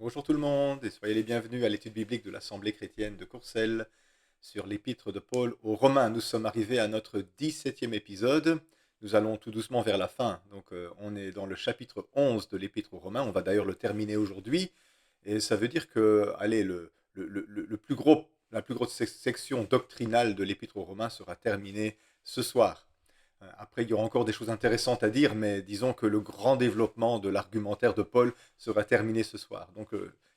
Bonjour tout le monde et soyez les bienvenus à l'étude biblique de l'Assemblée chrétienne de Courcelles sur l'épître de Paul aux Romains. Nous sommes arrivés à notre 17e épisode. Nous allons tout doucement vers la fin. Donc on est dans le chapitre 11 de l'épître aux Romains. On va d'ailleurs le terminer aujourd'hui. Et ça veut dire que, allez, la plus grosse section doctrinale de l'épître aux Romains sera terminée ce soir. Après, il y aura encore des choses intéressantes à dire, mais disons que le grand développement de l'argumentaire de Paul sera terminé ce soir. Donc,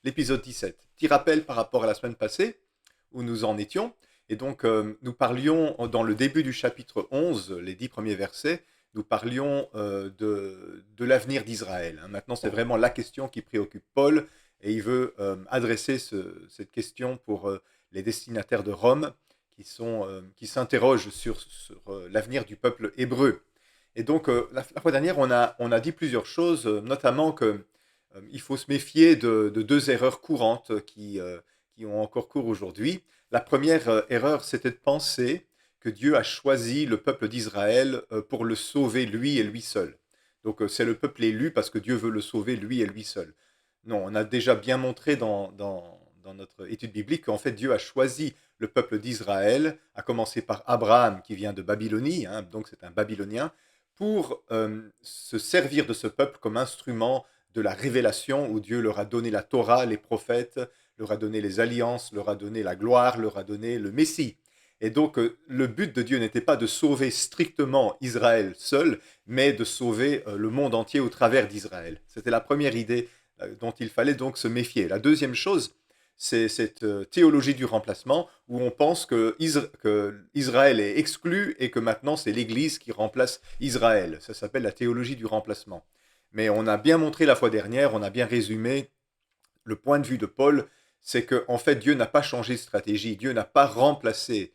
l'épisode 17. Petit rappel par rapport à la semaine passée, où nous en étions. Et donc, nous parlions dans le début du chapitre 11, les 10 premiers versets, nous parlions de l'avenir d'Israël. Maintenant, c'est vraiment la question qui préoccupe Paul, et il veut adresser cette question pour les destinataires de Rome, qui s'interrogent sur l'avenir du peuple hébreu. Et donc, la fois dernière, on a dit plusieurs choses, notamment que il faut se méfier de deux erreurs courantes qui ont encore cours aujourd'hui. La première erreur, c'était de penser que Dieu a choisi le peuple d'Israël pour le sauver lui et lui seul. Donc c'est le peuple élu parce que Dieu veut le sauver lui et lui seul. Non, on a déjà bien montré dans notre étude biblique qu'en fait Dieu a choisi le peuple d'Israël, à commencer par Abraham qui vient de Babylonie, hein, donc c'est un Babylonien, pour se servir de ce peuple comme instrument de la révélation où Dieu leur a donné la Torah, les prophètes, leur a donné les alliances, leur a donné la gloire, leur a donné le Messie. Et donc le but de Dieu n'était pas de sauver strictement Israël seul, mais de sauver le monde entier au travers d'Israël. C'était la première idée dont il fallait donc se méfier. La deuxième chose, c'est cette théologie du remplacement où on pense que Israël est exclu et que maintenant c'est l'Église qui remplace Israël. Ça s'appelle la théologie du remplacement. Mais on a bien montré la fois dernière, on a bien résumé le point de vue de Paul, c'est que en fait Dieu n'a pas changé de stratégie, Dieu n'a pas remplacé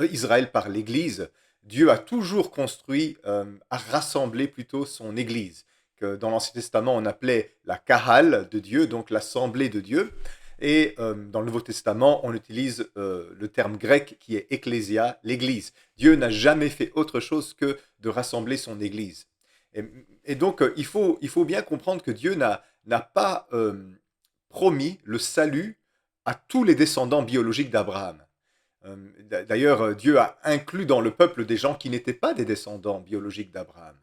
Israël par l'Église. Dieu a toujours construit, a rassemblé plutôt son Église, que dans l'Ancien Testament on appelait la Kahal de Dieu, donc l'assemblée de Dieu. Et dans le Nouveau Testament, on utilise le terme grec qui est ecclésia, l'Église. Dieu n'a jamais fait autre chose que de rassembler son Église. Et, et donc, il faut bien comprendre que Dieu n'a pas promis le salut à tous les descendants biologiques d'Abraham. D'ailleurs, Dieu a inclus dans le peuple des gens qui n'étaient pas des descendants biologiques d'Abraham.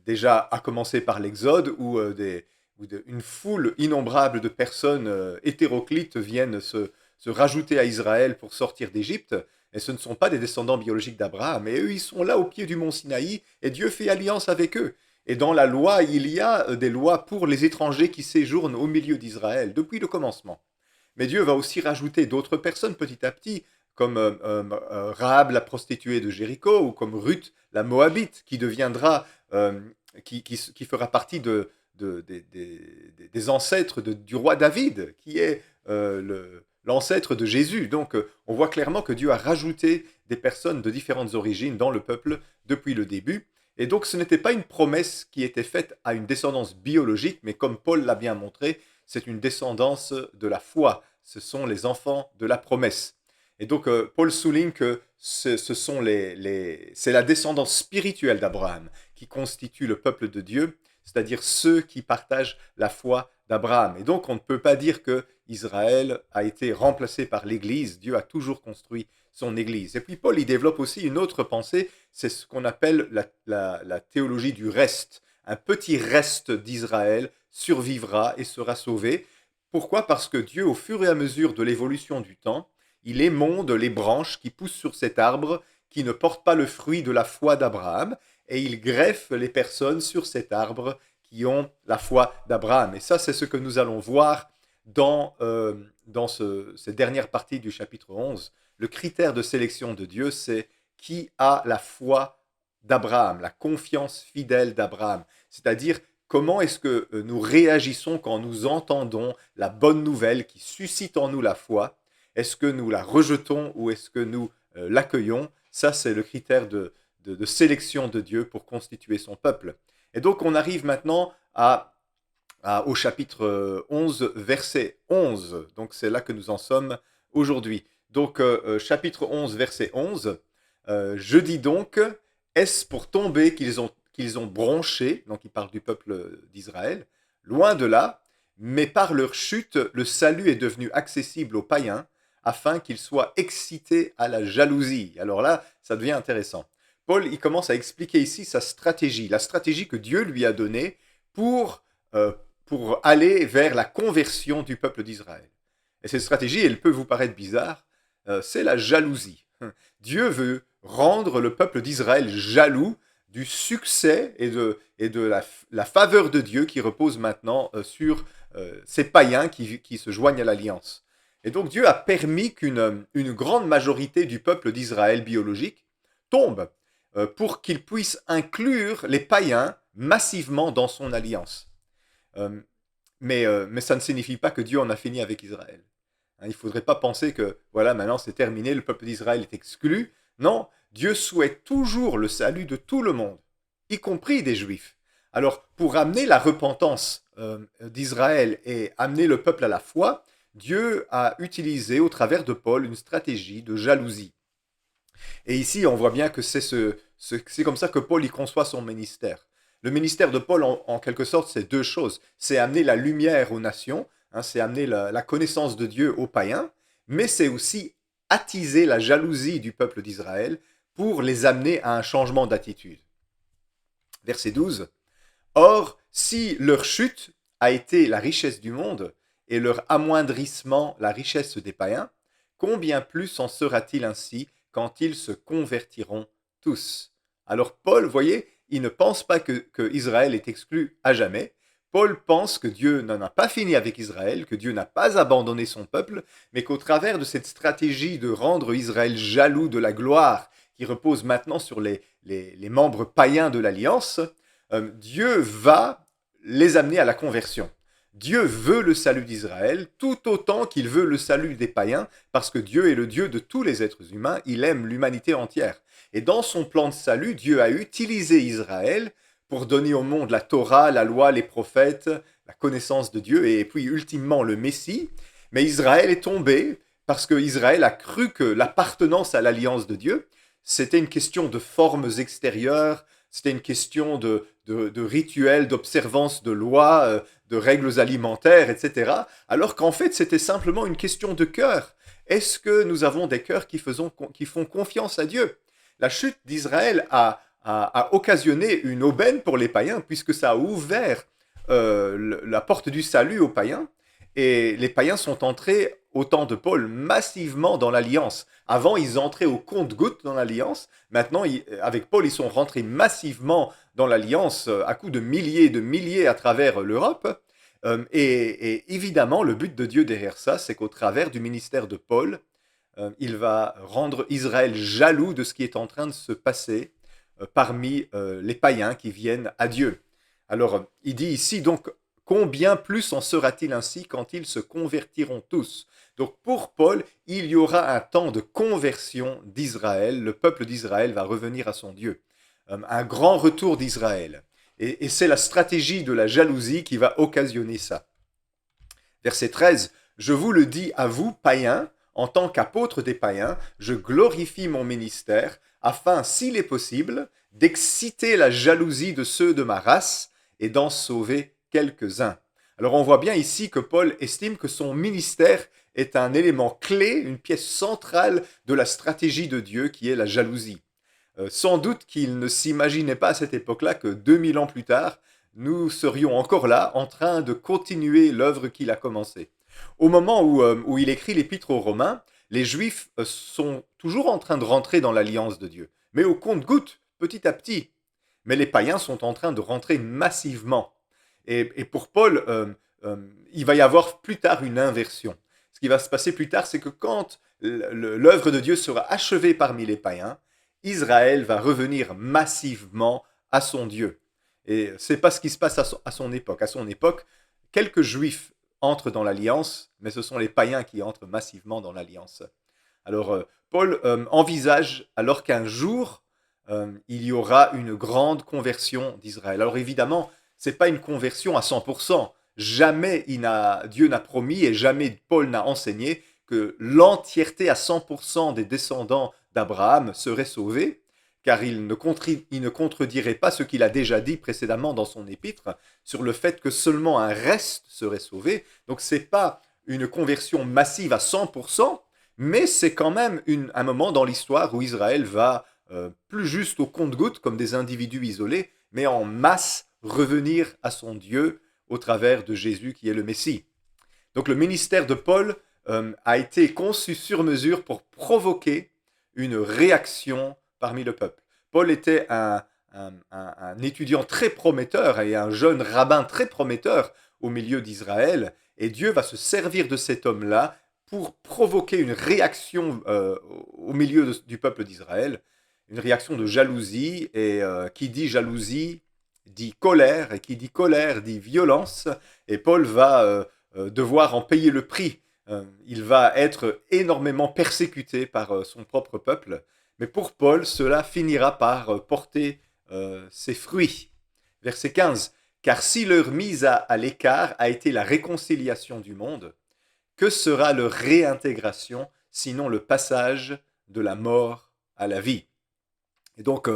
Déjà, à commencer par l'Exode, où une foule innombrable de personnes hétéroclites viennent se rajouter à Israël pour sortir d'Égypte. Et ce ne sont pas des descendants biologiques d'Abraham. Et eux, ils sont là au pied du mont Sinaï, et Dieu fait alliance avec eux. Et dans la loi, il y a des lois pour les étrangers qui séjournent au milieu d'Israël, depuis le commencement. Mais Dieu va aussi rajouter d'autres personnes petit à petit, comme Rahab la prostituée de Jéricho, ou comme Ruth la Moabite, qui deviendra, qui fera partie des ancêtres du roi David, qui est l'ancêtre de Jésus. Donc on voit clairement que Dieu a rajouté des personnes de différentes origines dans le peuple depuis le début. Et donc ce n'était pas une promesse qui était faite à une descendance biologique, mais comme Paul l'a bien montré, c'est une descendance de la foi. Ce sont les enfants de la promesse. Et donc Paul souligne que c'est la descendance spirituelle d'Abraham qui constitue le peuple de Dieu, c'est-à-dire ceux qui partagent la foi d'Abraham. Et donc on ne peut pas dire que Israël a été remplacé par l'Église. Dieu a toujours construit son Église. Et puis Paul y développe aussi une autre pensée, c'est ce qu'on appelle la théologie du reste. Un petit reste d'Israël survivra et sera sauvé. Pourquoi? Parce que Dieu, au fur et à mesure de l'évolution du temps, il émonde les branches qui poussent sur cet arbre qui ne portent pas le fruit de la foi d'Abraham, et il greffe les personnes sur cet arbre qui ont la foi d'Abraham. Et ça, c'est ce que nous allons voir dans cette dernière partie du chapitre 11. Le critère de sélection de Dieu, c'est qui a la foi d'Abraham, la confiance fidèle d'Abraham. C'est-à-dire, comment est-ce que nous réagissons quand nous entendons la bonne nouvelle qui suscite en nous la foi? Est-ce que nous la rejetons ou est-ce que nous l'accueillons? Ça, c'est le critère de sélection de Dieu pour constituer son peuple. Et donc, on arrive maintenant au chapitre 11, verset 11. Donc, c'est là que nous en sommes aujourd'hui. Donc, chapitre 11, verset 11. Je dis donc, est-ce pour tomber qu'ils ont bronché, donc il parle du peuple d'Israël, loin de là, mais par leur chute, le salut est devenu accessible aux païens afin qu'ils soient excités à la jalousie. Alors là, ça devient intéressant. Paul, il commence à expliquer ici sa stratégie, la stratégie que Dieu lui a donnée pour, euh, pour aller vers la conversion du peuple d'Israël. Et cette stratégie, elle peut vous paraître bizarre, c'est la jalousie. Dieu veut rendre le peuple d'Israël jaloux du succès et de la faveur de Dieu qui repose maintenant sur ces païens qui se joignent à l'alliance. Et donc Dieu a permis qu'une grande majorité du peuple d'Israël biologique tombe pour qu'il puisse inclure les païens massivement dans son alliance. Euh, mais ça ne signifie pas que Dieu en a fini avec Israël. Il ne faudrait pas penser que, voilà, maintenant c'est terminé, le peuple d'Israël est exclu. Non, Dieu souhaite toujours le salut de tout le monde, y compris des Juifs. Alors, pour amener la repentance d'Israël et amener le peuple à la foi, Dieu a utilisé au travers de Paul une stratégie de jalousie. Et ici, on voit bien que c'est comme ça que Paul y conçoit son ministère. Le ministère de Paul, en quelque sorte, c'est deux choses. C'est amener la lumière aux nations, c'est amener la connaissance de Dieu aux païens, mais c'est aussi attiser la jalousie du peuple d'Israël pour les amener à un changement d'attitude. Verset 12. Or, si leur chute a été la richesse du monde et leur amoindrissement la richesse des païens, combien plus en sera-t-il ainsi quand ils se convertiront tous? Alors Paul, voyez, il ne pense pas que Israël est exclu à jamais. Paul pense que Dieu n'en a pas fini avec Israël, que Dieu n'a pas abandonné son peuple, mais qu'au travers de cette stratégie de rendre Israël jaloux de la gloire qui repose maintenant sur les membres païens de l'Alliance, Dieu va les amener à la conversion. Dieu veut le salut d'Israël tout autant qu'il veut le salut des païens, parce que Dieu est le Dieu de tous les êtres humains, il aime l'humanité entière. Et dans son plan de salut, Dieu a utilisé Israël pour donner au monde la Torah, la loi, les prophètes, la connaissance de Dieu, et puis ultimement le Messie. Mais Israël est tombé parce que Israël a cru que l'appartenance à l'alliance de Dieu, c'était une question de formes extérieures, c'était une question de rituels, d'observance de lois, de règles alimentaires, etc. Alors qu'en fait, c'était simplement une question de cœur. Est-ce que nous avons des cœurs qui font confiance à Dieu? La chute d'Israël a occasionné une aubaine pour les païens, puisque ça a ouvert la porte du salut aux païens. Et les païens sont entrés, au temps de Paul, massivement dans l'alliance. Avant, ils entraient au compte-gouttes dans l'alliance. Maintenant, avec Paul, ils sont rentrés massivement dans l'alliance à coups de milliers à travers l'Europe. Et évidemment, le but de Dieu derrière ça, c'est qu'au travers du ministère de Paul, il va rendre Israël jaloux de ce qui est en train de se passer parmi les païens qui viennent à Dieu. Alors, il dit ici donc, combien plus en sera-t-il ainsi quand ils se convertiront tous? Donc pour Paul, il y aura un temps de conversion d'Israël, le peuple d'Israël va revenir à son Dieu. Un grand retour d'Israël. Et c'est la stratégie de la jalousie qui va occasionner ça. Verset 13, je vous le dis à vous, païens, en tant qu'apôtre des païens, je glorifie mon ministère, afin, s'il est possible, d'exciter la jalousie de ceux de ma race et d'en sauver quelques-uns. Alors on voit bien ici que Paul estime que son ministère est un élément clé, une pièce centrale de la stratégie de Dieu qui est la jalousie. Sans doute qu'il ne s'imaginait pas à cette époque-là que 2000 ans plus tard, nous serions encore là en train de continuer l'œuvre qu'il a commencée. Au moment où il écrit l'épître aux Romains, les Juifs sont toujours en train de rentrer dans l'alliance de Dieu, mais au compte-gouttes, petit à petit. Mais les païens sont en train de rentrer massivement. Et pour Paul, il va y avoir plus tard une inversion. Ce qui va se passer plus tard, c'est que quand l'œuvre de Dieu sera achevée parmi les païens, Israël va revenir massivement à son Dieu. Et c'est pas ce qui se passe à son époque. À son époque, quelques Juifs entrent dans l'alliance, mais ce sont les païens qui entrent massivement dans l'alliance. Alors, Paul envisage alors qu'un jour, il y aura une grande conversion d'Israël. Alors évidemment, ce n'est pas une conversion à 100%. Jamais Dieu n'a promis et jamais Paul n'a enseigné que l'entièreté à 100% des descendants d'Abraham seraient sauvés, car il ne contredirait pas ce qu'il a déjà dit précédemment dans son épître sur le fait que seulement un reste serait sauvé. Donc ce n'est pas une conversion massive à 100%, mais c'est quand même un moment dans l'histoire où Israël va, plus juste au compte-gouttes, comme des individus isolés, mais en masse revenir à son Dieu au travers de Jésus qui est le Messie. Donc le ministère de Paul a été conçu sur mesure pour provoquer une réaction parmi le peuple. Paul était un étudiant très prometteur et un jeune rabbin très prometteur au milieu d'Israël, et Dieu va se servir de cet homme-là pour provoquer une réaction au milieu du peuple d'Israël, une réaction de jalousie, et qui dit jalousie dit colère, et qui dit colère dit violence, et Paul va devoir en payer le prix. Il va être énormément persécuté par son propre peuple, mais pour Paul, cela finira par porter ses fruits. Verset 15. Car si leur mise à l'écart a été la réconciliation du monde, que sera leur réintégration sinon le passage de la mort à la vie? Et donc,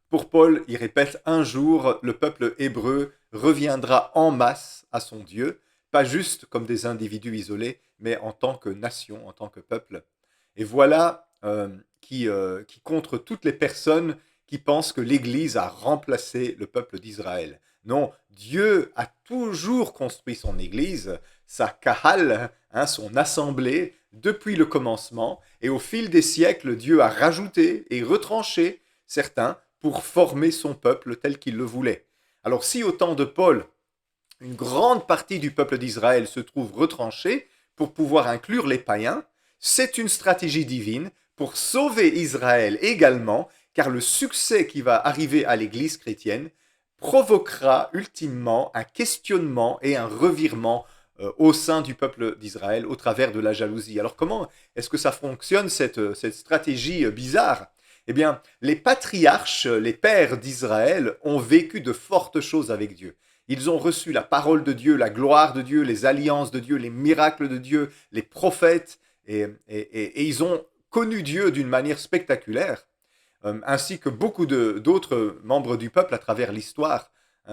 pour Paul, il répète, un jour, le peuple hébreu reviendra en masse à son Dieu, pas juste comme des individus isolés, mais en tant que nation, en tant que peuple. Et voilà qui contre toutes les personnes qui pensent que l'Église a remplacé le peuple d'Israël. Non, Dieu a toujours construit son Église, sa kahal, son assemblée, depuis le commencement, et au fil des siècles, Dieu a rajouté et retranché certains pour former son peuple tel qu'il le voulait. Alors si au temps de Paul, une grande partie du peuple d'Israël se trouve retranchée pour pouvoir inclure les païens, c'est une stratégie divine pour sauver Israël également, car le succès qui va arriver à l'Église chrétienne provoquera ultimement un questionnement et un revirement au sein du peuple d'Israël au travers de la jalousie. Alors comment est-ce que ça fonctionne, cette stratégie bizarre? Eh bien, les patriarches, les pères d'Israël ont vécu de fortes choses avec Dieu. Ils ont reçu la parole de Dieu, la gloire de Dieu, les alliances de Dieu, les miracles de Dieu, les prophètes, et ils ont connu Dieu d'une manière spectaculaire, ainsi que beaucoup d'autres membres du peuple à travers l'histoire.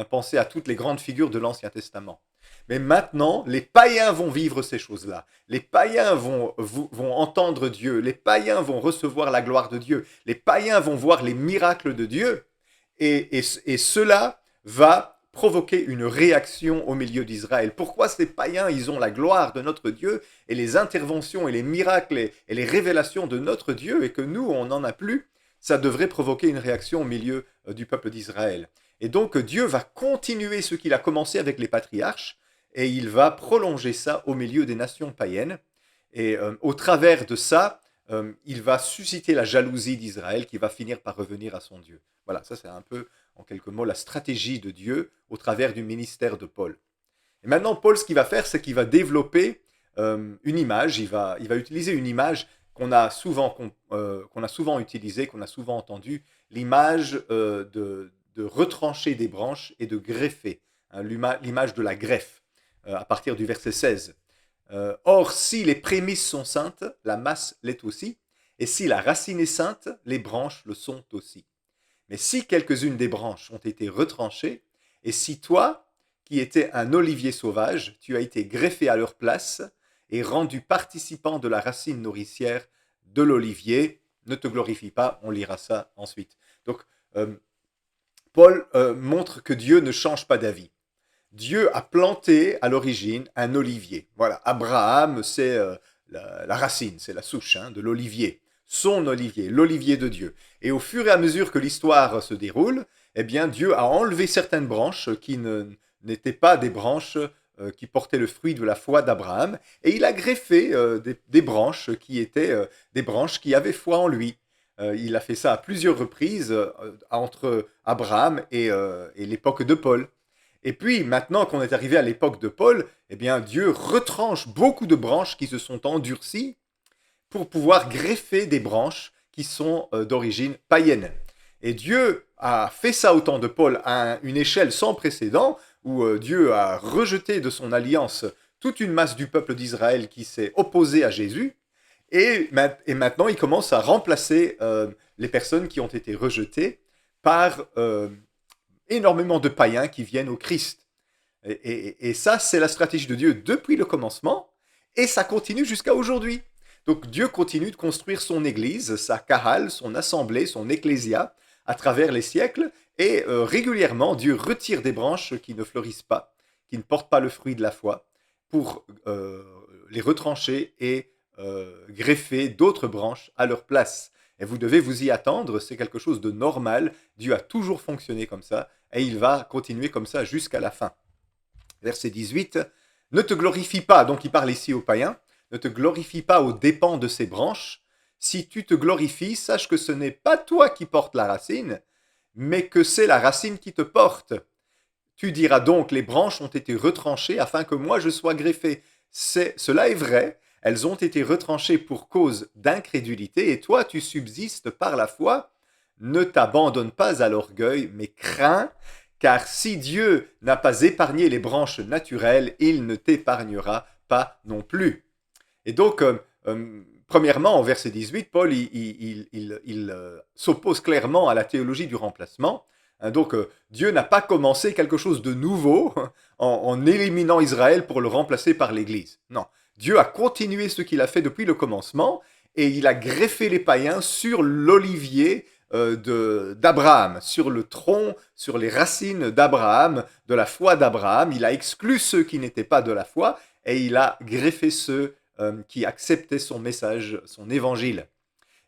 Pensez à toutes les grandes figures de l'Ancien Testament. Mais maintenant, les païens vont vivre ces choses-là. Les païens vont entendre Dieu. Les païens vont recevoir la gloire de Dieu. Les païens vont voir les miracles de Dieu. Et cela va provoquer une réaction au milieu d'Israël. Pourquoi ces païens, ils ont la gloire de notre Dieu et les interventions et les miracles et les révélations de notre Dieu, et que nous, on n'en a plus? Ça devrait provoquer une réaction au milieu du peuple d'Israël. Et donc Dieu va continuer ce qu'il a commencé avec les patriarches, et il va prolonger ça au milieu des nations païennes. Et au travers de ça, il va susciter la jalousie d'Israël qui va finir par revenir à son Dieu. Voilà, ça c'est un peu, en quelques mots, la stratégie de Dieu au travers du ministère de Paul. Et maintenant, Paul, ce qu'il va faire, c'est qu'il va développer une image. Il va utiliser une image qu'on a souvent utilisée, qu'on a souvent entendue, l'image de retrancher des branches et de greffer, l'image de la greffe, à partir du verset 16. Or, si les prémices sont saintes, la masse l'est aussi, et si la racine est sainte, les branches le sont aussi. Mais si quelques-unes des branches ont été retranchées, et si toi, qui étais un olivier sauvage, tu as été greffé à leur place et rendu participant de la racine nourricière de l'olivier, ne te glorifie pas, on lira ça ensuite. Donc, Paul montre que Dieu ne change pas d'avis. Dieu a planté à l'origine un olivier. Voilà, Abraham, c'est la racine, c'est la souche de l'olivier. Son olivier, l'olivier de Dieu. Et au fur et à mesure que l'histoire se déroule, eh bien, Dieu a enlevé certaines branches qui n'étaient pas des branches qui portaient le fruit de la foi d'Abraham, et il a greffé des branches qui étaient des branches qui avaient foi en lui. Il a fait ça à plusieurs reprises entre Abraham et l'époque de Paul. Et puis, maintenant qu'on est arrivé à l'époque de Paul, eh bien, Dieu retranche beaucoup de branches qui se sont endurcies pour pouvoir greffer des branches qui sont d'origine païenne. Et Dieu a fait ça au temps de Paul à une échelle sans précédent, où Dieu a rejeté de son alliance toute une masse du peuple d'Israël qui s'est opposée à Jésus. Et maintenant, il commence à remplacer les personnes qui ont été rejetées par énormément de païens qui viennent au Christ. Et ça, c'est la stratégie de Dieu depuis le commencement, et ça continue jusqu'à aujourd'hui. Donc Dieu continue de construire son Église, sa Kahal, son assemblée, son ecclésia, à travers les siècles, et régulièrement, Dieu retire des branches qui ne fleurissent pas, qui ne portent pas le fruit de la foi, pour les retrancher et greffer d'autres branches à leur place. Et vous devez vous y attendre, c'est quelque chose de normal. Dieu a toujours fonctionné comme ça, et il va continuer comme ça jusqu'à la fin. Verset 18, ne te glorifie pas, donc il parle ici aux païens, ne te glorifie pas aux dépens de ces branches. Si tu te glorifies, sache que ce n'est pas toi qui portes la racine, mais que c'est la racine qui te porte. Tu diras donc, les branches ont été retranchées afin que moi je sois greffé. Cela est vrai, elles ont été retranchées pour cause d'incrédulité, et toi tu subsistes par la foi. Ne t'abandonne pas à l'orgueil, mais crains, car si Dieu n'a pas épargné les branches naturelles, il ne t'épargnera pas non plus. Et donc, premièrement, au verset 18, Paul s'oppose clairement à la théologie du remplacement. Donc, Dieu n'a pas commencé quelque chose de nouveau en éliminant Israël pour le remplacer par l'Église. Non, Dieu a continué ce qu'il a fait depuis le commencement, et il a greffé les païens sur l'olivier d'Abraham, sur le tronc, sur les racines d'Abraham, de la foi d'Abraham. Il a exclu ceux qui n'étaient pas de la foi, et il a greffé ceux qui acceptaient son message, son évangile.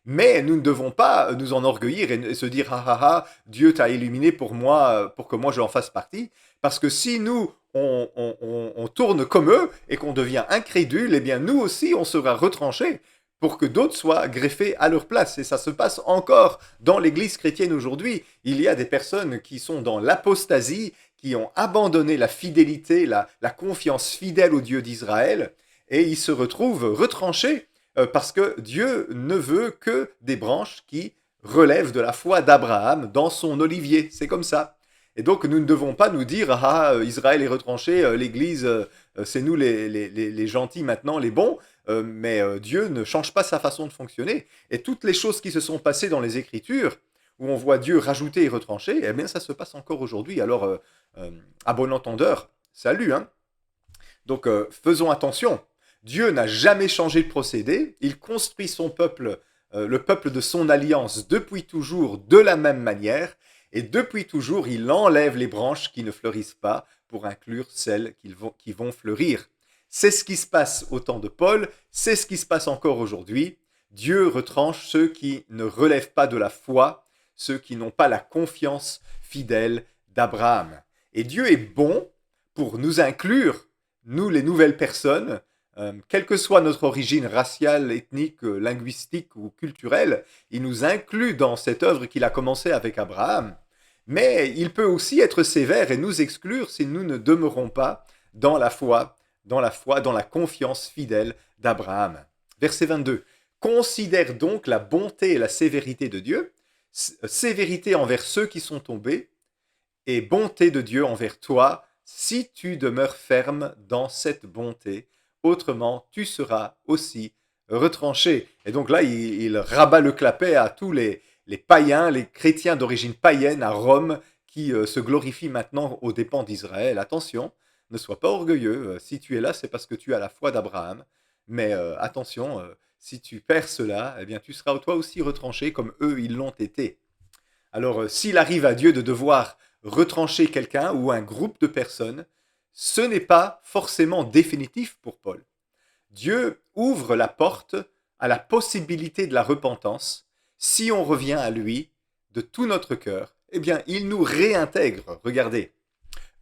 Mais nous ne devons pas nous enorgueillir et se dire ah ah ah, Dieu t'a illuminé pour moi, pour que moi je en fasse partie. Parce que si nous on tourne comme eux et qu'on devient incrédule, eh bien nous aussi on sera retranchés pour que d'autres soient greffés à leur place. Et ça se passe encore dans l'Église chrétienne aujourd'hui. Il y a des personnes qui sont dans l'apostasie, qui ont abandonné la fidélité, la confiance fidèle au Dieu d'Israël, et ils se retrouvent retranchés parce que Dieu ne veut que des branches qui relèvent de la foi d'Abraham dans son olivier. C'est comme ça. Et donc nous ne devons pas nous dire ah Israël est retranché, l'Église c'est nous les gentils maintenant, les bons. Mais Dieu ne change pas sa façon de fonctionner. Et toutes les choses qui se sont passées dans les Écritures, où on voit Dieu rajouter et retrancher, eh bien ça se passe encore aujourd'hui. Alors à bon entendeur, salut hein. Donc faisons attention. Dieu n'a jamais changé de procédé. Il construit son peuple, le peuple de son alliance, depuis toujours de la même manière. Et depuis toujours, il enlève les branches qui ne fleurissent pas pour inclure celles qui vont fleurir. C'est ce qui se passe au temps de Paul, c'est ce qui se passe encore aujourd'hui. Dieu retranche ceux qui ne relèvent pas de la foi, ceux qui n'ont pas la confiance fidèle d'Abraham. Et Dieu est bon pour nous inclure, nous les nouvelles personnes, quelle que soit notre origine raciale, ethnique, linguistique ou culturelle, il nous inclut dans cette œuvre qu'il a commencée avec Abraham. Mais il peut aussi être sévère et nous exclure si nous ne demeurons pas dans la foi, dans la confiance fidèle d'Abraham. Verset 22. Considère donc la bonté et la sévérité de Dieu, sévérité envers ceux qui sont tombés, et bonté de Dieu envers toi, si tu demeures ferme dans cette bonté. Autrement, tu seras aussi retranché. Et donc là, il rabat le clapet à tous les païens, les chrétiens d'origine païenne à Rome, qui se glorifient maintenant aux dépens d'Israël. Attention, ne sois pas orgueilleux. Si tu es là, c'est parce que tu as la foi d'Abraham. Mais attention, si tu perds cela, eh bien, tu seras toi aussi retranché comme eux, ils l'ont été. Alors, s'il arrive à Dieu de devoir retrancher quelqu'un ou un groupe de personnes, ce n'est pas forcément définitif pour Paul. Dieu ouvre la porte à la possibilité de la repentance. Si on revient à lui de tout notre cœur, eh bien, il nous réintègre. Regardez,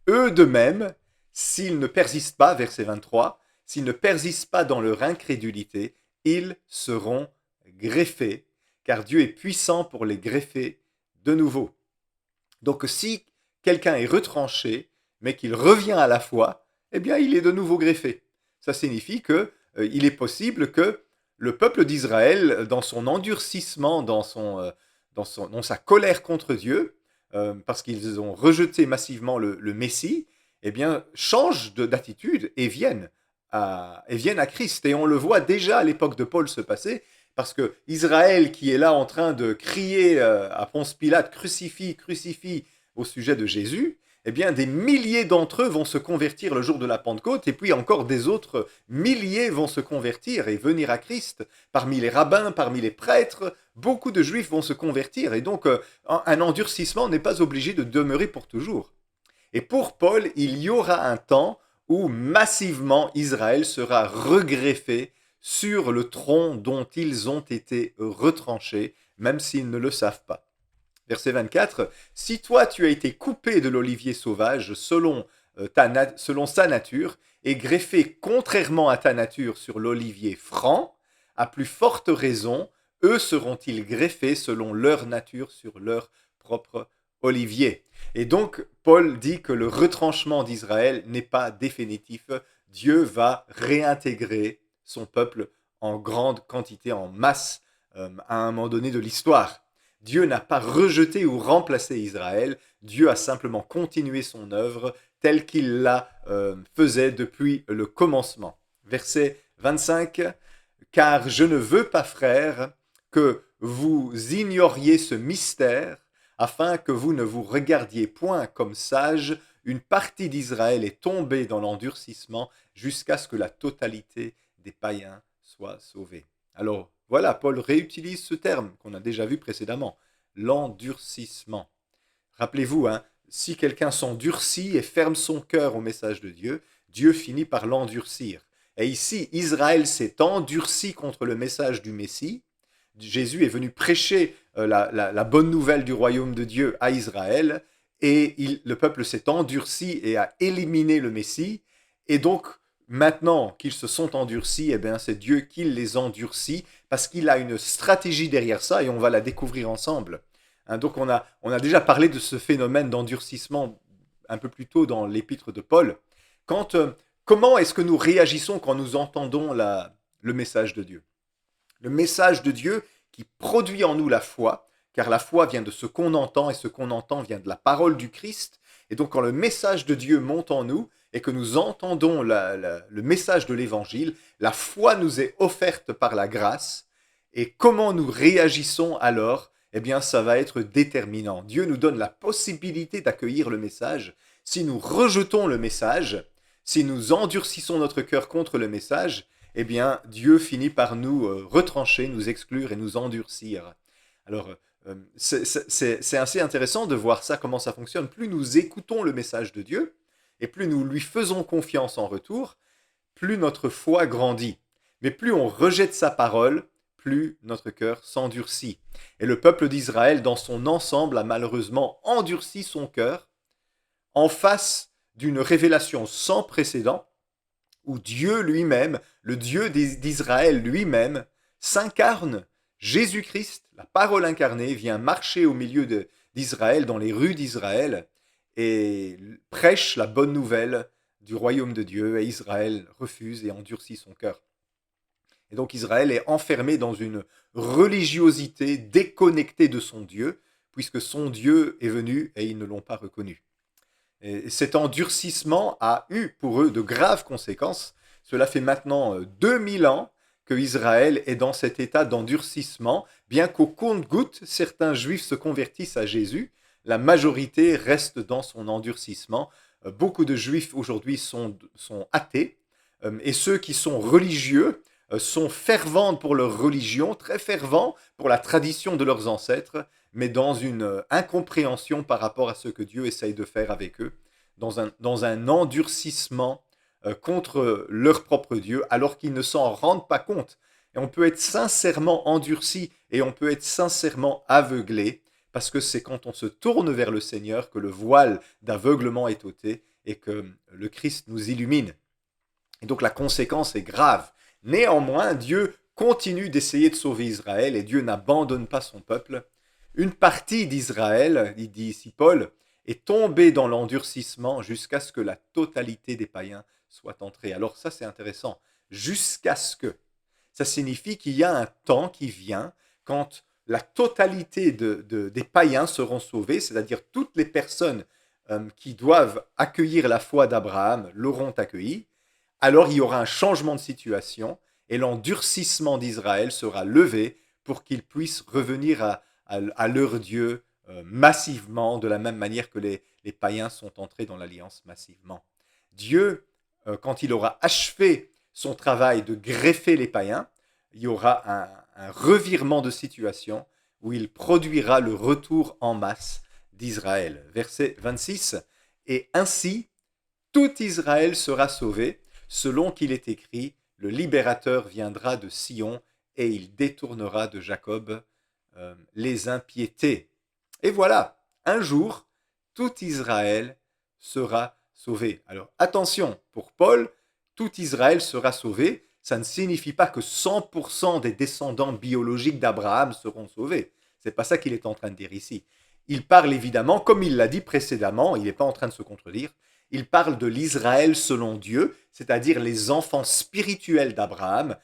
eux de même, s'ils ne persistent pas, verset 23, s'ils ne persistent pas dans leur incrédulité, ils seront greffés, car Dieu est puissant pour les greffer de nouveau. Donc si quelqu'un est retranché, mais qu'il revient à la foi, eh bien il est de nouveau greffé. Ça signifie que il est possible que le peuple d'Israël, dans son endurcissement, dans sa colère contre Dieu, parce qu'ils ont rejeté massivement le Messie, eh bien change d'attitude et viennent et viennent à Christ. Et on le voit déjà à l'époque de Paul se passer, parce que Israël qui est là en train de crier à Ponce Pilate, crucifie, crucifie, au sujet de Jésus, eh bien des milliers d'entre eux vont se convertir le jour de la Pentecôte, et puis encore des autres milliers vont se convertir et venir à Christ. Parmi les rabbins, parmi les prêtres, beaucoup de juifs vont se convertir, et donc un endurcissement n'est pas obligé de demeurer pour toujours. Et pour Paul, il y aura un temps où massivement Israël sera regreffé sur le tronc dont ils ont été retranchés, même s'ils ne le savent pas. Verset 24, « Si toi tu as été coupé de l'olivier sauvage selon sa nature, et greffé contrairement à ta nature sur l'olivier franc, à plus forte raison, eux seront-ils greffés selon leur nature sur leur propre olivier. » Et donc, Paul dit que le retranchement d'Israël n'est pas définitif. Dieu va réintégrer son peuple en grande quantité, en masse, à un moment donné de l'histoire. Dieu n'a pas rejeté ou remplacé Israël. Dieu a simplement continué son œuvre telle qu'il la faisait depuis le commencement. Verset 25, « Car je ne veux pas, frères, que vous ignoriez ce mystère, afin que vous ne vous regardiez point comme sages, une partie d'Israël est tombée dans l'endurcissement jusqu'à ce que la totalité des païens soit sauvée. » Alors voilà, Paul réutilise ce terme qu'on a déjà vu précédemment, l'endurcissement. Rappelez-vous, si quelqu'un s'endurcit et ferme son cœur au message de Dieu, Dieu finit par l'endurcir. Et ici, Israël s'est endurci contre le message du Messie. Jésus est venu prêcher la bonne nouvelle du royaume de Dieu à Israël, et le peuple s'est endurci et a éliminé le Messie. Et donc, maintenant qu'ils se sont endurcis, eh bien, c'est Dieu qui les endurcit, parce qu'il a une stratégie derrière ça, et on va la découvrir ensemble. Donc on a déjà parlé de ce phénomène d'endurcissement un peu plus tôt dans l'épître de Paul. Comment est-ce que nous réagissons quand nous entendons le message de Dieu? Le message de Dieu qui produit en nous la foi, car la foi vient de ce qu'on entend, et ce qu'on entend vient de la parole du Christ. Et donc quand le message de Dieu monte en nous, et que nous entendons le message de l'Évangile, la foi nous est offerte par la grâce, et comment nous réagissons alors? Eh bien, ça va être déterminant. Dieu nous donne la possibilité d'accueillir le message. Si nous rejetons le message, si nous endurcissons notre cœur contre le message, eh bien, Dieu finit par nous retrancher, nous exclure et nous endurcir. Alors, c'est assez intéressant de voir ça, comment ça fonctionne. Plus nous écoutons le message de Dieu, et plus nous lui faisons confiance en retour, plus notre foi grandit. Mais plus on rejette sa parole, plus notre cœur s'endurcit. Et le peuple d'Israël, dans son ensemble, a malheureusement endurci son cœur en face d'une révélation sans précédent, où Dieu lui-même, le Dieu d'Israël lui-même, s'incarne. Jésus-Christ, la parole incarnée, vient marcher au milieu d'Israël, dans les rues d'Israël, et prêche la bonne nouvelle du royaume de Dieu, et Israël refuse et endurcit son cœur. Et donc Israël est enfermé dans une religiosité déconnectée de son Dieu, puisque son Dieu est venu et ils ne l'ont pas reconnu. Et cet endurcissement a eu pour eux de graves conséquences. Cela fait maintenant 2000 ans que Israël est dans cet état d'endurcissement, bien qu'au compte-gouttes, certains juifs se convertissent à Jésus, la majorité reste dans son endurcissement. Beaucoup de juifs aujourd'hui sont athées, et ceux qui sont religieux sont fervents pour leur religion, très fervents pour la tradition de leurs ancêtres, mais dans une incompréhension par rapport à ce que Dieu essaye de faire avec eux, dans un endurcissement contre leur propre Dieu, alors qu'ils ne s'en rendent pas compte. Et on peut être sincèrement endurci et on peut être sincèrement aveuglé, parce que c'est quand on se tourne vers le Seigneur que le voile d'aveuglement est ôté et que le Christ nous illumine. Et donc la conséquence est grave. Néanmoins, Dieu continue d'essayer de sauver Israël et Dieu n'abandonne pas son peuple. Une partie d'Israël, il dit ici Paul, est tombée dans l'endurcissement jusqu'à ce que la totalité des païens soit entrée. Alors ça c'est intéressant. Jusqu'à ce que. Ça signifie qu'il y a un temps qui vient quand la totalité des païens seront sauvés, c'est-à-dire toutes les personnes qui doivent accueillir la foi d'Abraham l'auront accueillie. alors il y aura un changement de situation et l'endurcissement d'Israël sera levé pour qu'ils puissent revenir à leur Dieu massivement, de la même manière que les païens sont entrés dans l'alliance massivement. Dieu, quand il aura achevé son travail de greffer les païens, il y aura un revirement de situation où il produira le retour en masse d'Israël. Verset 26, et ainsi tout Israël sera sauvé, selon qu'il est écrit, le libérateur viendra de Sion et il détournera de Jacob les impiétés. Et voilà, un jour, tout Israël sera sauvé. Alors attention, pour Paul, tout Israël sera sauvé. Ça ne signifie pas que 100% des descendants biologiques d'Abraham seront sauvés. C'est pas ça qu'il est en train de dire ici. Il parle évidemment, comme il l'a dit précédemment, il n'est pas en train de se contredire, il parle de l'Israël selon Dieu, c'est-à-dire les enfants spirituels d'Abraham,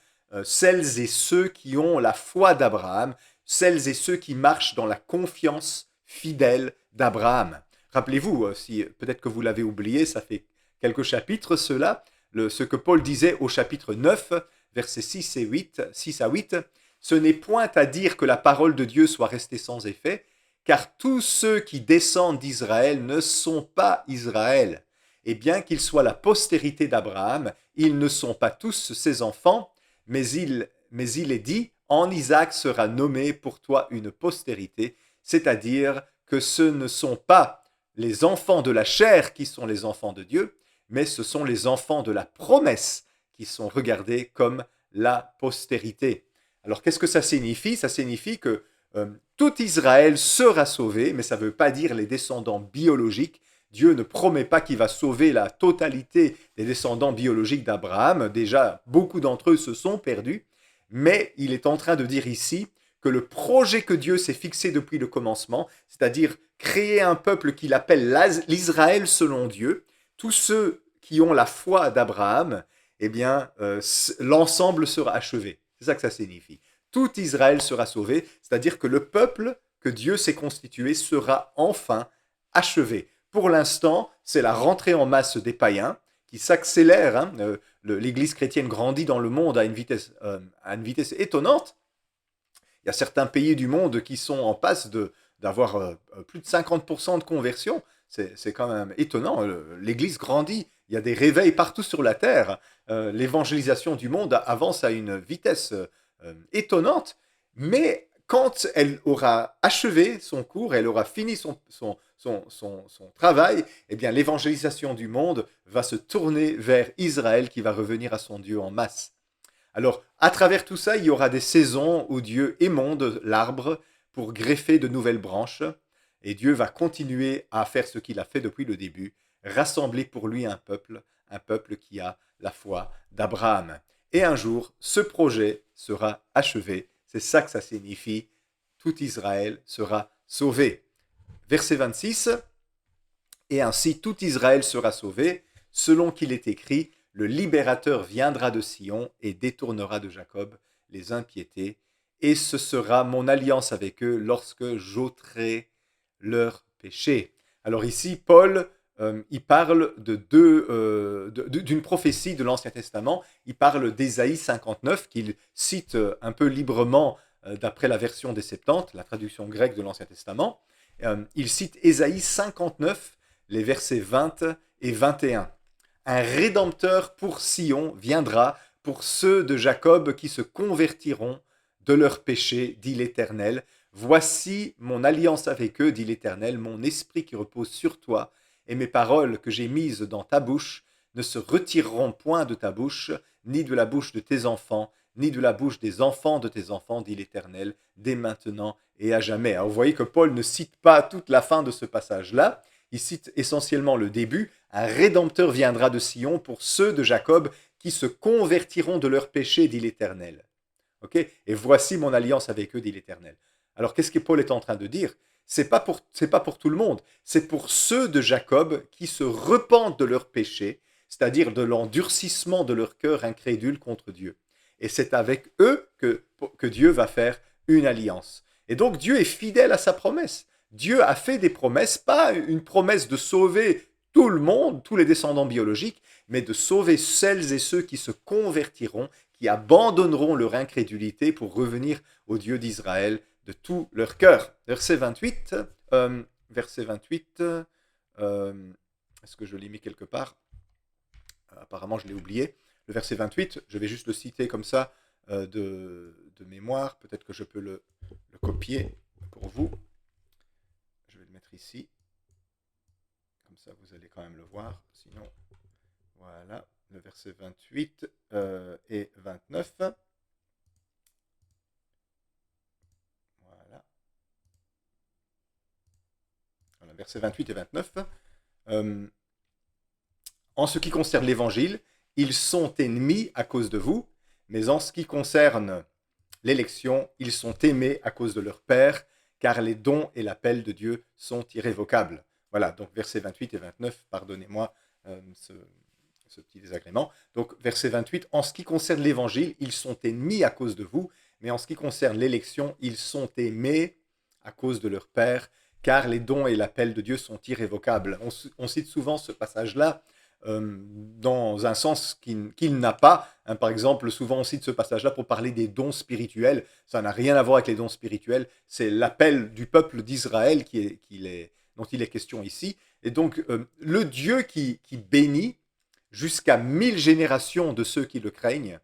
celles et ceux qui ont la foi d'Abraham, celles et ceux qui marchent dans la confiance fidèle d'Abraham. Rappelez-vous, si peut-être que vous l'avez oublié, ça fait quelques chapitres cela, ce que Paul disait au chapitre 9, versets 6 à 8, ce n'est point à dire que la parole de Dieu soit restée sans effet, car tous ceux qui descendent d'Israël ne sont pas Israël. Et bien qu'ils soient la postérité d'Abraham, ils ne sont pas tous ses enfants, mais il est dit, en Isaac sera nommé pour toi une postérité, c'est-à-dire que ce ne sont pas les enfants de la chair qui sont les enfants de Dieu, mais ce sont les enfants de la promesse qui sont regardés comme la postérité. Alors qu'est-ce que ça signifie? Ça signifie que tout Israël sera sauvé, mais ça ne veut pas dire les descendants biologiques. Dieu ne promet pas qu'il va sauver la totalité des descendants biologiques d'Abraham. Déjà, beaucoup d'entre eux se sont perdus, mais il est en train de dire ici que le projet que Dieu s'est fixé depuis le commencement, c'est-à-dire créer un peuple qu'il appelle l'Israël selon Dieu, tous ceux qui ont la foi d'Abraham, eh bien, l'ensemble sera achevé. C'est ça que ça signifie. Tout Israël sera sauvé, c'est-à-dire que le peuple que Dieu s'est constitué sera enfin achevé. Pour l'instant, c'est la rentrée en masse des païens qui s'accélère. Hein. L'Église chrétienne grandit dans le monde à une vitesse étonnante. Il y a certains pays du monde qui sont en passe d'avoir plus de 50% de conversion. C'est quand même étonnant. L'Église grandit. Il y a des réveils partout sur la terre. L'évangélisation du monde avance à une vitesse étonnante. Mais quand elle aura achevé son cours, elle aura fini son travail, eh bien l'évangélisation du monde va se tourner vers Israël qui va revenir à son Dieu en masse. Alors, à travers tout ça, il y aura des saisons où Dieu émonde l'arbre pour greffer de nouvelles branches, et Dieu va continuer à faire ce qu'il a fait depuis le début, rassembler pour lui un peuple qui a la foi d'Abraham. Et un jour, ce projet sera achevé. C'est ça que ça signifie. Tout Israël sera sauvé. Verset 26, et ainsi tout Israël sera sauvé, selon qu'il est écrit, le libérateur viendra de Sion et détournera de Jacob les impiétés, et ce sera mon alliance avec eux lorsque j'ôterai leurs péchés. Alors ici, Paul, il parle d'une prophétie de l'Ancien Testament, il parle d'Ésaïe 59, qu'il cite un peu librement d'après la version des Septante, la traduction grecque de l'Ancien Testament. Il cite Ésaïe 59, les versets 20 et 21. Un rédempteur pour Sion viendra pour ceux de Jacob qui se convertiront de leurs péchés, dit l'Éternel. Voici mon alliance avec eux, dit l'Éternel, mon esprit qui repose sur toi, et mes paroles que j'ai mises dans ta bouche ne se retireront point de ta bouche, ni de la bouche de tes enfants, ni de la bouche des enfants de tes enfants, dit l'Éternel, dès maintenant et à jamais. Alors vous voyez que Paul ne cite pas toute la fin de ce passage-là, il cite essentiellement le début. Un rédempteur viendra de Sion pour ceux de Jacob qui se convertiront de leurs péchés, dit l'Éternel. Okay, et voici mon alliance avec eux, dit l'Éternel. Alors qu'est-ce que Paul est en train de dire? C'est pas pour tout le monde, c'est pour ceux de Jacob qui se repentent de leurs péchés, c'est-à-dire de l'endurcissement de leur cœur incrédule contre Dieu. Et c'est avec eux que Dieu va faire une alliance. Et donc Dieu est fidèle à sa promesse. Dieu a fait des promesses, pas une promesse de sauver tout le monde, tous les descendants biologiques, mais de sauver celles et ceux qui se convertiront, qui abandonneront leur incrédulité pour revenir au Dieu d'Israël de tout leur cœur. Verset 28, verset 28 est-ce que je l'ai mis quelque part? Apparemment, je l'ai oublié. Le verset 28, je vais juste le citer comme ça de mémoire. Peut-être que je peux le copier pour vous. Je vais le mettre ici. Comme ça, vous allez quand même le voir. Sinon, voilà, le verset 28 et 29. Voilà. Voilà, versets 28 et 29. En ce qui concerne l'évangile, ils sont ennemis à cause de vous, mais en ce qui concerne l'élection, ils sont aimés à cause de leur Père, car les dons et l'appel de Dieu sont irrévocables. Voilà, donc versets 28 et 29, pardonnez-moi ce petit désagrément. Donc verset 28, en ce qui concerne l'évangile, ils sont ennemis à cause de vous, mais en ce qui concerne l'élection, ils sont aimés à cause de leur Père, car les dons et l'appel de Dieu sont irrévocables. On cite souvent ce passage-là dans un sens qu'il n'a pas. Hein, par exemple, souvent on cite ce passage-là pour parler des dons spirituels. Ça n'a rien à voir avec les dons spirituels. C'est l'appel du peuple d'Israël dont il est question ici. Et donc, le Dieu qui bénit jusqu'à 1000 générations de ceux qui le craignent,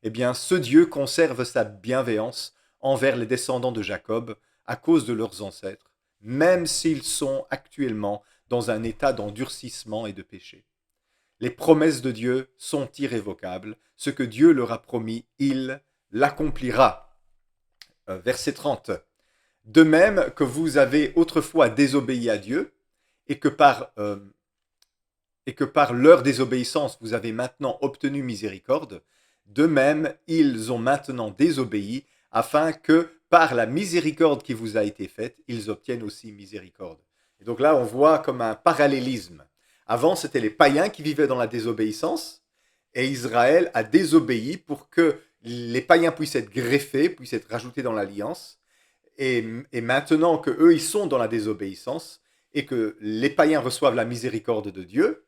eh bien, ce Dieu conserve sa bienveillance envers les descendants de Jacob à cause de leurs ancêtres, même s'ils sont actuellement dans un état d'endurcissement et de péché. Les promesses de Dieu sont irrévocables. Ce que Dieu leur a promis, il l'accomplira. Verset 30. De même que vous avez autrefois désobéi à Dieu, et que par leur désobéissance, vous avez maintenant obtenu miséricorde, de même, ils ont maintenant désobéi, afin que, par la miséricorde qui vous a été faite, ils obtiennent aussi miséricorde. Et donc là, on voit comme un parallélisme. Avant, c'était les païens qui vivaient dans la désobéissance, et Israël a désobéi pour que les païens puissent être greffés, puissent être rajoutés dans l'alliance. Et maintenant que eux, ils sont dans la désobéissance, et que les païens reçoivent la miséricorde de Dieu,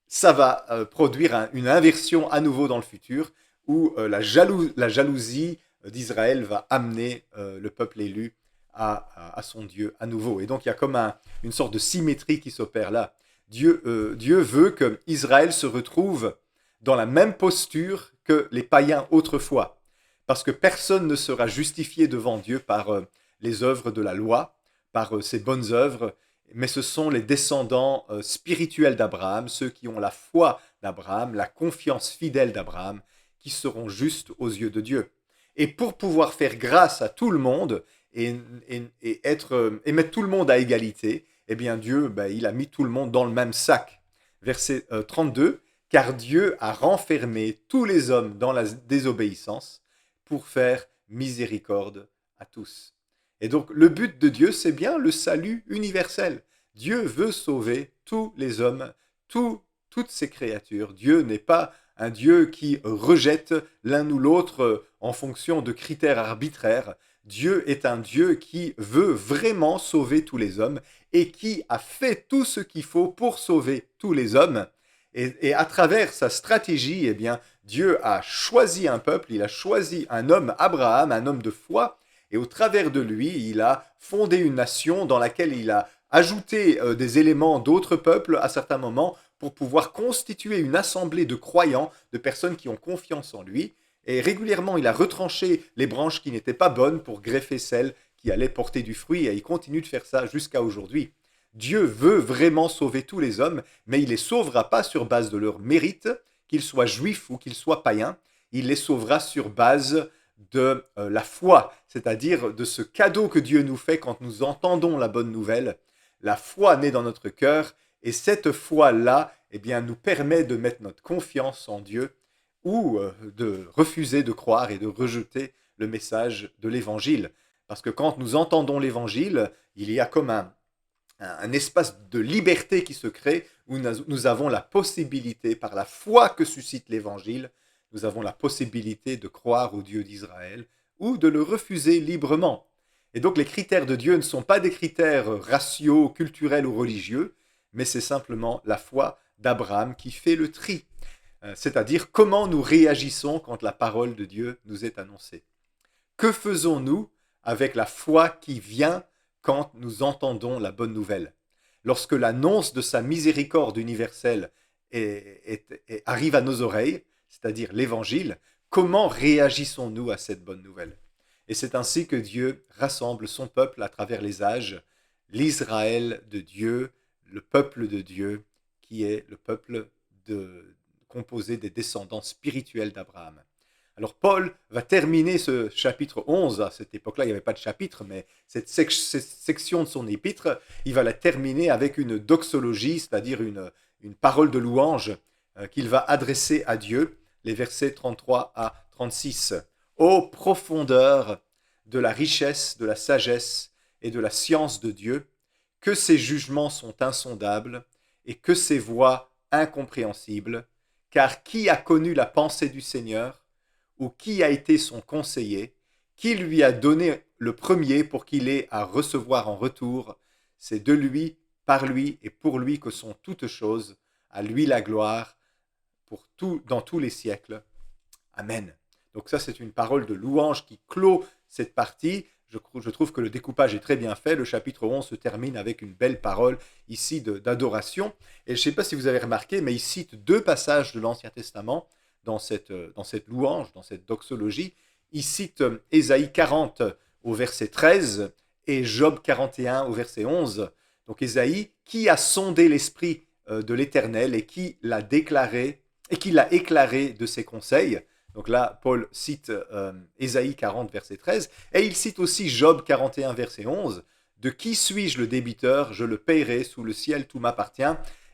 ça va produire une inversion à nouveau dans le futur, où la jalousie d'Israël va amener le peuple élu à son Dieu à nouveau. Et donc il y a comme une sorte de symétrie qui s'opère là. Dieu veut que Israël se retrouve dans la même posture que les païens autrefois, parce que personne ne sera justifié devant Dieu par les œuvres de la loi, par ses bonnes œuvres, mais ce sont les descendants spirituels d'Abraham, ceux qui ont la foi d'Abraham, la confiance fidèle d'Abraham, qui seront justes aux yeux de Dieu. Et pour pouvoir faire grâce à tout le monde et mettre tout le monde à égalité, eh bien Dieu, il a mis tout le monde dans le même sac. Verset 32, car Dieu a renfermé tous les hommes dans la désobéissance pour faire miséricorde à tous. Et donc le but de Dieu, c'est bien le salut universel. Dieu veut sauver tous les hommes, toutes ces créatures. Dieu n'est pas un Dieu qui rejette l'un ou l'autre en fonction de critères arbitraires. Dieu est un Dieu qui veut vraiment sauver tous les hommes et qui a fait tout ce qu'il faut pour sauver tous les hommes. Et à travers sa stratégie, eh bien, Dieu a choisi un peuple, il a choisi un homme, Abraham, un homme de foi, et au travers de lui, il a fondé une nation dans laquelle il a ajouté des éléments d'autres peuples à certains moments pour pouvoir constituer une assemblée de croyants, de personnes qui ont confiance en lui. Et régulièrement, il a retranché les branches qui n'étaient pas bonnes pour greffer celles qui allaient porter du fruit, et il continue de faire ça jusqu'à aujourd'hui. Dieu veut vraiment sauver tous les hommes, mais il ne les sauvera pas sur base de leur mérite, qu'ils soient juifs ou qu'ils soient païens. Il les sauvera sur base de la foi, c'est-à-dire de ce cadeau que Dieu nous fait quand nous entendons la bonne nouvelle. La foi naît dans notre cœur, et cette foi-là, eh bien, nous permet de mettre notre confiance en Dieu ou de refuser de croire et de rejeter le message de l'Évangile. Parce que quand nous entendons l'Évangile, il y a comme un espace de liberté qui se crée où nous avons la possibilité, par la foi que suscite l'Évangile, nous avons la possibilité de croire au Dieu d'Israël ou de le refuser librement. Et donc les critères de Dieu ne sont pas des critères raciaux, culturels ou religieux, mais c'est simplement la foi d'Abraham qui fait le tri. c'est-à-dire comment nous réagissons quand la parole de Dieu nous est annoncée. Que faisons-nous avec la foi qui vient quand nous entendons la bonne nouvelle? Lorsque l'annonce de sa miséricorde universelle arrive à nos oreilles, c'est-à-dire l'évangile, comment réagissons-nous à cette bonne nouvelle? Et c'est ainsi que Dieu rassemble son peuple à travers les âges, l'Israël de Dieu, le peuple de Dieu, qui est le peuple composé des descendants spirituels d'Abraham. Alors Paul va terminer ce chapitre 11, à cette époque-là il n'y avait pas de chapitre, mais cette section de son épître, il va la terminer avec une doxologie, c'est-à-dire une parole de louange qu'il va adresser à Dieu, les versets 33 à 36. Ô profondeur de la richesse, de la sagesse et de la science de Dieu, que ses jugements sont insondables et que ses voies incompréhensibles, car qui a connu la pensée du Seigneur, ou qui a été son conseiller, qui lui a donné le premier pour qu'il ait à recevoir en retour? C'est de lui, par lui et pour lui que sont toutes choses, à lui la gloire pour dans tous les siècles. Amen. Donc ça, c'est une parole de louange qui clôt cette partie. Je trouve que le découpage est très bien fait. Le chapitre 11 se termine avec une belle parole ici d'adoration. Et je ne sais pas si vous avez remarqué, mais il cite deux passages de l'Ancien Testament dans cette louange, dans cette doxologie. Il cite Ésaïe 40 au verset 13 et Job 41 au verset 11. Donc Ésaïe, qui a sondé l'esprit de l'Éternel et qui l'a déclaré et qui l'a éclairé de ses conseils. Donc là, Paul cite Ésaïe 40, verset 13, et il cite aussi Job 41, verset 11, « De qui suis-je le débiteur? Je le paierai, sous le ciel tout m'appartient. »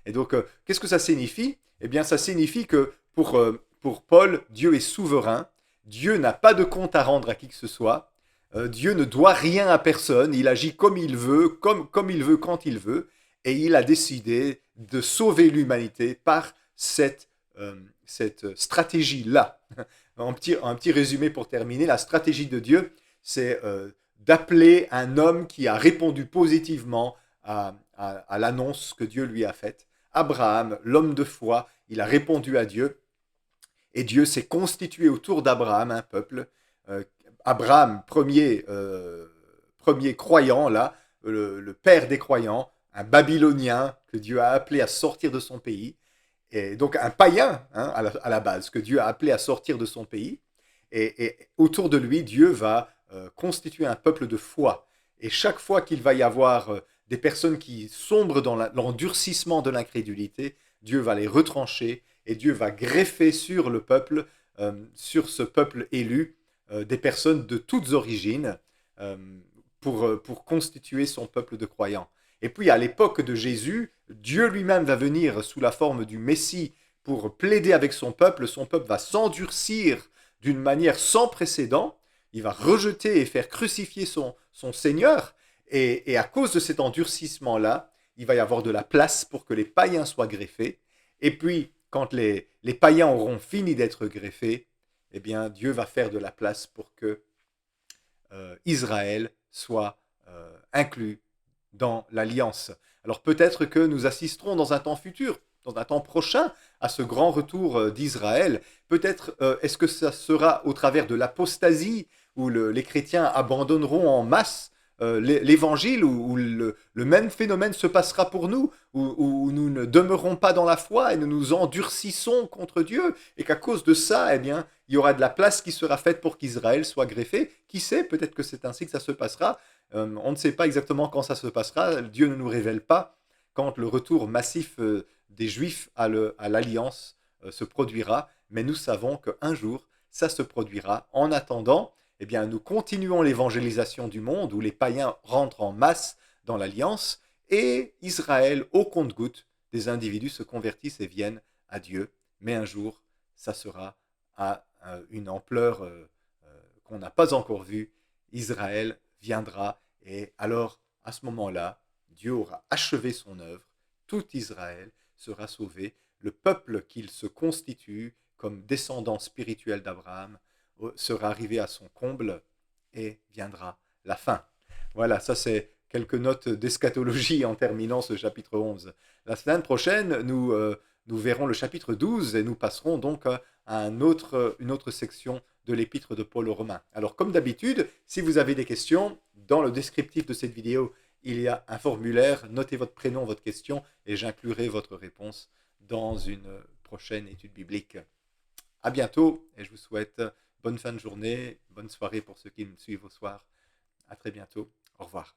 Et donc, qu'est-ce que ça signifie? Eh bien, ça signifie que pour Paul, Dieu est souverain, Dieu n'a pas de compte à rendre à qui que ce soit, Dieu ne doit rien à personne, il agit comme il veut, comme il veut, quand il veut, et il a décidé de sauver l'humanité par cette stratégie-là. Un petit résumé pour terminer, la stratégie de Dieu, c'est d'appeler un homme qui a répondu positivement à l'annonce que Dieu lui a faite. Abraham, l'homme de foi, il a répondu à Dieu, et Dieu s'est constitué autour d'Abraham un peuple. Abraham, premier croyant, là, le père des croyants, un Babylonien que Dieu a appelé à sortir de son pays, et donc un païen à la base, que Dieu a appelé à sortir de son pays. Et autour de lui, Dieu va constituer un peuple de foi. Et chaque fois qu'il va y avoir des personnes qui sombrent dans l'endurcissement de l'incrédulité, Dieu va les retrancher et Dieu va greffer sur le peuple, sur ce peuple élu, des personnes de toutes origines pour constituer son peuple de croyants. Et puis à l'époque de Jésus, Dieu lui-même va venir sous la forme du Messie pour plaider avec son peuple va s'endurcir d'une manière sans précédent, il va rejeter et faire crucifier son Seigneur, et à cause de cet endurcissement-là, il va y avoir de la place pour que les païens soient greffés, et puis quand les païens auront fini d'être greffés, eh bien Dieu va faire de la place pour que Israël soit inclus dans l'alliance. Alors peut-être que nous assisterons dans un temps futur, dans un temps prochain, à ce grand retour d'Israël. Peut-être est-ce que ça sera au travers de l'apostasie, où les chrétiens abandonneront en masse l'évangile, où le même phénomène se passera pour nous, où nous ne demeurons pas dans la foi et nous nous endurcissons contre Dieu, et qu'à cause de ça, eh bien, il y aura de la place qui sera faite pour qu'Israël soit greffé. Qui sait, peut-être que c'est ainsi que ça se passera. On ne sait pas exactement quand ça se passera, Dieu ne nous révèle pas quand le retour massif des Juifs à l'alliance se produira, mais nous savons qu'un jour, ça se produira. En attendant, eh bien, nous continuons l'évangélisation du monde où les païens rentrent en masse dans l'alliance et Israël, au compte-gouttes, des individus se convertissent et viennent à Dieu. Mais un jour, ça sera à une ampleur qu'on n'a pas encore vue. Israël viendra et alors, à ce moment-là, Dieu aura achevé son œuvre, tout Israël sera sauvé, le peuple qu'il se constitue comme descendant spirituel d'Abraham sera arrivé à son comble et viendra la fin. Voilà, ça c'est quelques notes d'eschatologie en terminant ce chapitre 11. La semaine prochaine, nous nous verrons le chapitre 12 et nous passerons donc à une autre section de l'épître de Paul aux Romains. Alors comme d'habitude, si vous avez des questions, dans le descriptif de cette vidéo, il y a un formulaire, notez votre prénom, votre question et j'inclurai votre réponse dans une prochaine étude biblique. À bientôt et je vous souhaite bonne fin de journée, bonne soirée pour ceux qui me suivent au soir. À très bientôt. Au revoir.